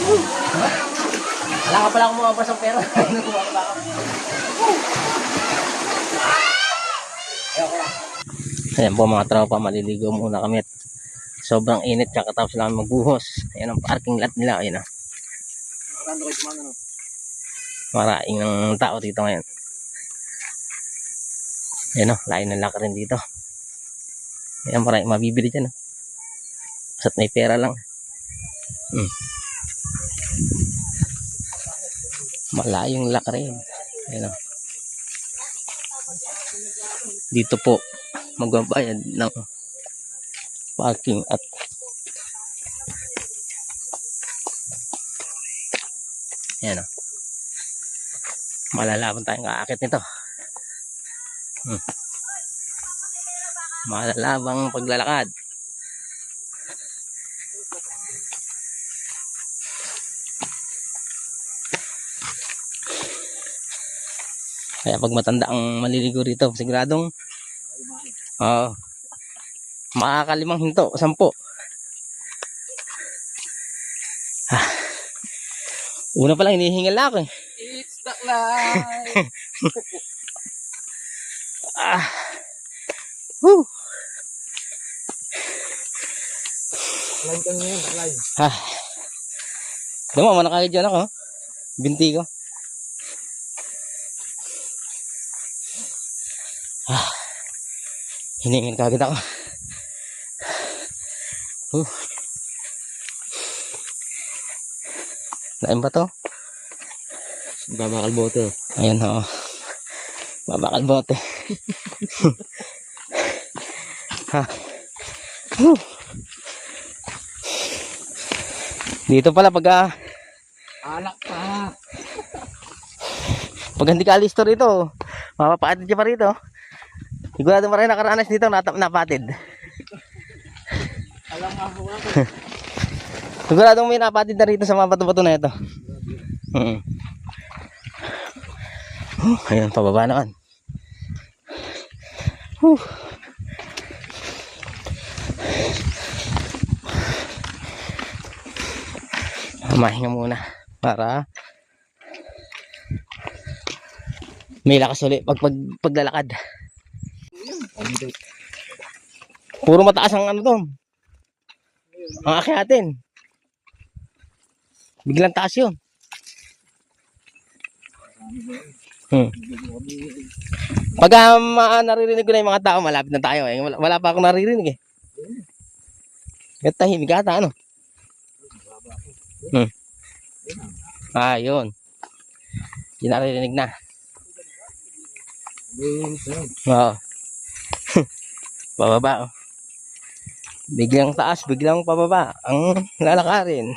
Wala ka pala kumabas ang pera. Nakuha ka ba ako? Ayan po mga tropa, maliligo muna kami. Sobrang init, kakatapos lang magbuhos. Ayan ang parking lot nila. Ayan, maraming ng tao dito ngayon. Ayan, lain ng laka rin dito. Ayan, maraming mabibili dyan. Basta't may pera lang. Malayong laka rin. Ayan, dito po magbabayad ng parking at ayan, malalaban tayong kaakit nito. Malalabang paglalakad. Kaya pag matanda ang maliligo rito, siguradong makakalimang hinto, 10. Una pa lang hinihingal na ako eh. It's the life. Live kami ngayon, live. Dama, manakagad dyan ako. Binti ko. Hiningin kagad ako. Lain ba to? Babakal bote. Ayan o. Babakal bote. Dito pala pag Alak pa. pag hindi ka alisto rito, mapapatid ka pa rito. Sigurado maraming nakaranas dito napatid. Alam nga po ako. Siguradong may napatid na rito sa mga bato-bato na ito. Ayan, pababa naman. Mahinga muna para may lakas ulit paglalakad. Puro mataas ang ano to. Ang akyatin. Biglang taas yun. Pag naririnig ko na yung mga tao, malapit na tayo eh. Wala pa akong naririnig eh. Gatahimik ata ano. Yun. Hindi naririnig na. Oo. Pababa oh. Biglang taas, biglang pababa ang lalakarin.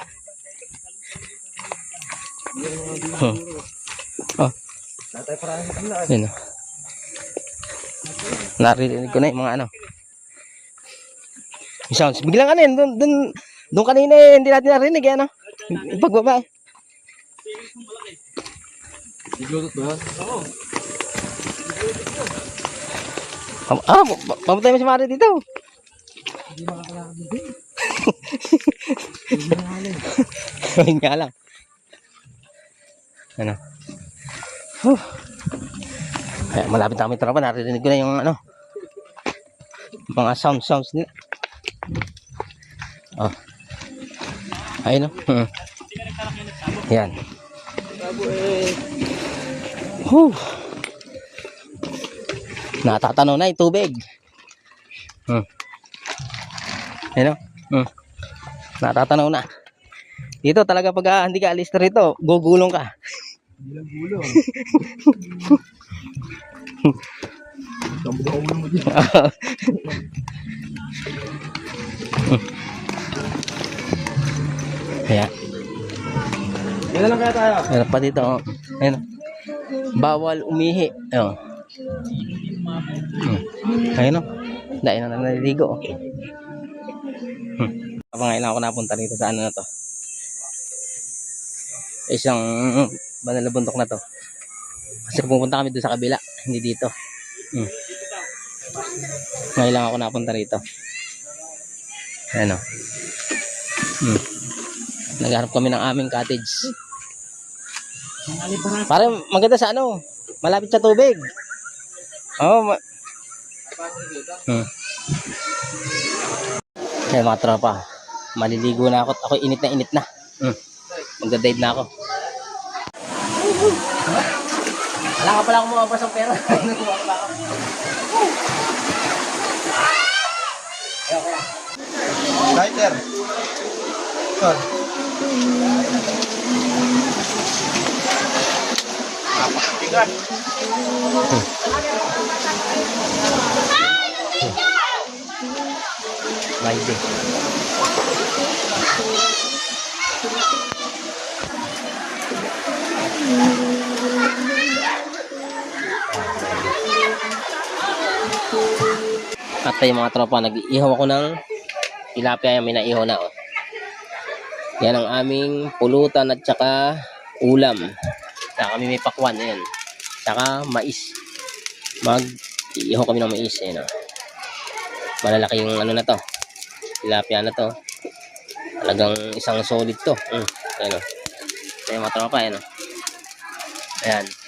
Yun, naririnig ko na yung mga ano sounds. Biglang ano yun, doon kanina eh, hindi natin narinig eh, ano yung pagbaba eh. Bluetooth ba? Oo. Pamatay mo si Mari dito. Hindi makakalakad dito. Hindi nga lang. Ano? Kaya malapit na kami tropa, naririnig ko na yung ano mga sounds nila. Ayun o. Yan. Natatanaw na yung tubig. Ayun o. Natatanaw na. Dito talaga pag hindi ka alis na rito, gugulong ka. Hindi lang gulong. Tambuka ulo mo dito. Ayan. Yan lang kaya tayo. Meron pa dito. Ayan. Bawal umihi. Ayun. Ayun o. Dahil na naliligo. Ngayon ako napunta dito sa ano na to. Isang banal na bundok na to. Kasi pupunta kami doon sa kabila. Hindi dito. Ngayon lang ako napunta rito. Ayan o. Naghanap kami ng aming cottage. Parang maganda sa ano, malapit sa tubig. Oo, Kaya mga tropa, maliligo na ako. Ako init na init na. Magda-dive na ako. Wala ka pala akong mga basang pera. Nakuha ko pa ako. Lighter. Sir. Napakabigat. Ride. At tayo mga tropa, nag-iihaw ako ng tilapia yung minaihaw na. Oh. Yan ang aming pulutan at saka ulam. Saka kami may pakwan. Ayan. Saka mais. Mag-iihaw kami ng mais. Ayan, oh. Malalaki yung ano na to. Tilapia na to. Talagang isang solid to. Ayan, oh. Ayan mga tropa. Ayan, oh. Ayan.